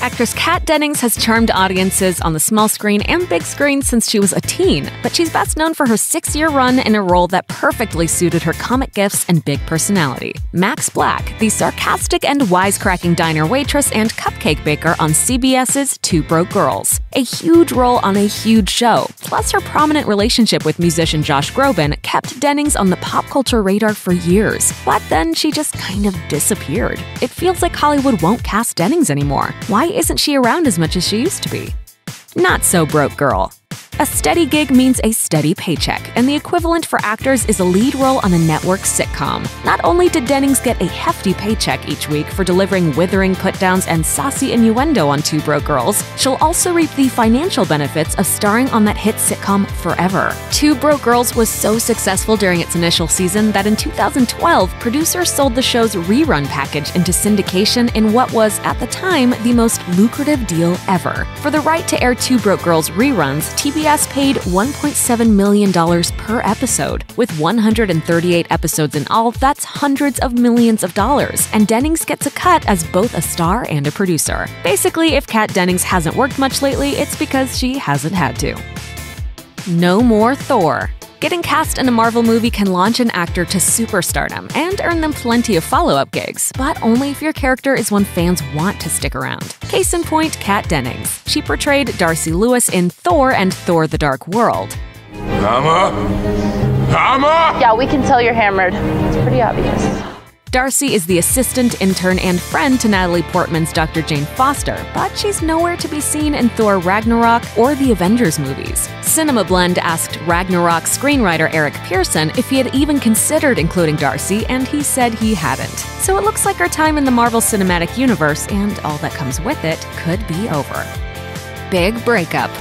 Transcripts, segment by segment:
Actress Kat Dennings has charmed audiences on the small screen and big screen since she was a teen, but she's best known for her 6-year run in a role that perfectly suited her comic gifts and big personality. Max Black, the sarcastic and wisecracking diner waitress and cupcake baker on CBS's Two Broke Girls. A huge role on a huge show, plus her prominent relationship with musician Josh Groban kept Dennings on the pop culture radar for years. But then she just kind of disappeared. It feels like Hollywood won't cast Dennings anymore. Why isn't she around as much as she used to be? Not so broke girl. A steady gig means a steady paycheck, and the equivalent for actors is a lead role on a network sitcom. Not only did Dennings get a hefty paycheck each week for delivering withering putdowns and saucy innuendo on Two Broke Girls, she'll also reap the financial benefits of starring on that hit sitcom forever. Two Broke Girls was so successful during its initial season that in 2012, producers sold the show's rerun package into syndication in what was, at the time, the most lucrative deal ever. For the right to air Two Broke Girls reruns, TBS paid $1.7 million per episode. With 138 episodes in all, that's hundreds of millions of dollars, and Dennings gets a cut as both a star and a producer. Basically, if Kat Dennings hasn't worked much lately, it's because she hasn't had to. No more Thor. Getting cast in a Marvel movie can launch an actor to superstardom and earn them plenty of follow-up gigs, but only if your character is one fans want to stick around. Case in point, Kat Dennings. She portrayed Darcy Lewis in Thor and Thor: The Dark World. Hammer? Hammer? Yeah, we can tell you're hammered. It's pretty obvious. Darcy is the assistant, intern, and friend to Natalie Portman's Dr. Jane Foster, but she's nowhere to be seen in Thor Ragnarok or the Avengers movies. Cinema Blend asked Ragnarok screenwriter Eric Pearson if he had even considered including Darcy, and he said he hadn't. So it looks like her time in the Marvel Cinematic Universe, and all that comes with it, could be over. Big breakup.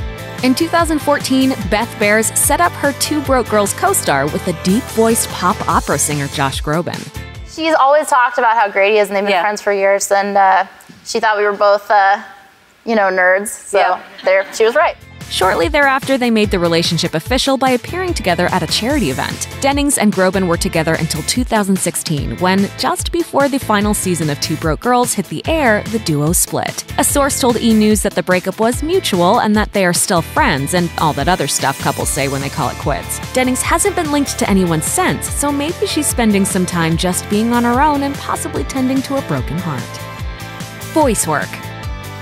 In 2014, Beth Behrs set up her Two Broke Girls co-star with the deep-voiced pop opera singer Josh Groban. She's always talked about how great he is, and they've been friends for years, and she thought we were both, nerds, so she was right. Shortly thereafter, they made the relationship official by appearing together at a charity event. Dennings and Groban were together until 2016, when, just before the final season of Two Broke Girls hit the air, the duo split. A source told E! News that the breakup was mutual and that they are still friends, and all that other stuff couples say when they call it quits. Dennings hasn't been linked to anyone since, so maybe she's spending some time just being on her own and possibly tending to a broken heart. Voice work.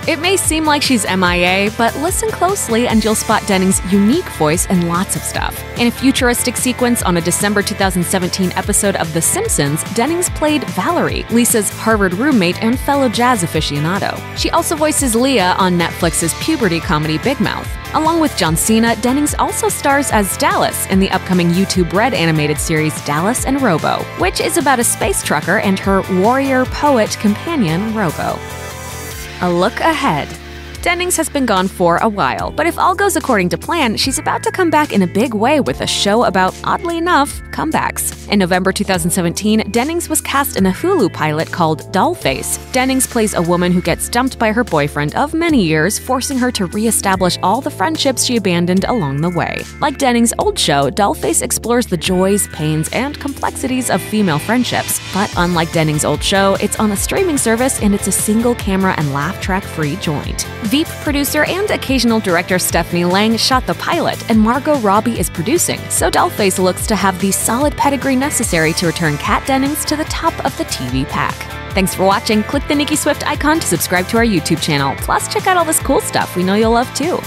It may seem like she's MIA, but listen closely and you'll spot Dennings' unique voice in lots of stuff. In a futuristic sequence on a December 2017 episode of The Simpsons, Dennings played Valerie, Lisa's Harvard roommate and fellow jazz aficionado. She also voices Leah on Netflix's puberty comedy Big Mouth. Along with John Cena, Dennings also stars as Dallas in the upcoming YouTube Red animated series Dallas and Robo, which is about a space trucker and her warrior poet companion Robo. A look ahead. Dennings has been gone for a while, but if all goes according to plan, she's about to come back in a big way with a show about, oddly enough, comebacks. In November 2017, Dennings was cast in a Hulu pilot called Dollface. Dennings plays a woman who gets dumped by her boyfriend of many years, forcing her to re-establish all the friendships she abandoned along the way. Like Dennings' old show, Dollface explores the joys, pains, and complexities of female friendships. But unlike Dennings' old show, it's on a streaming service and it's a single camera and laugh track-free joint. Veep producer and occasional director Stephanie Lang shot the pilot, and Margot Robbie is producing, so Dollface looks to have the solid pedigree necessary to return Kat Dennings to the top of the TV pack. Thanks for watching. Click the Nicki Swift icon to subscribe to our YouTube channel. Plus, check out all this cool stuff we know you'll love too.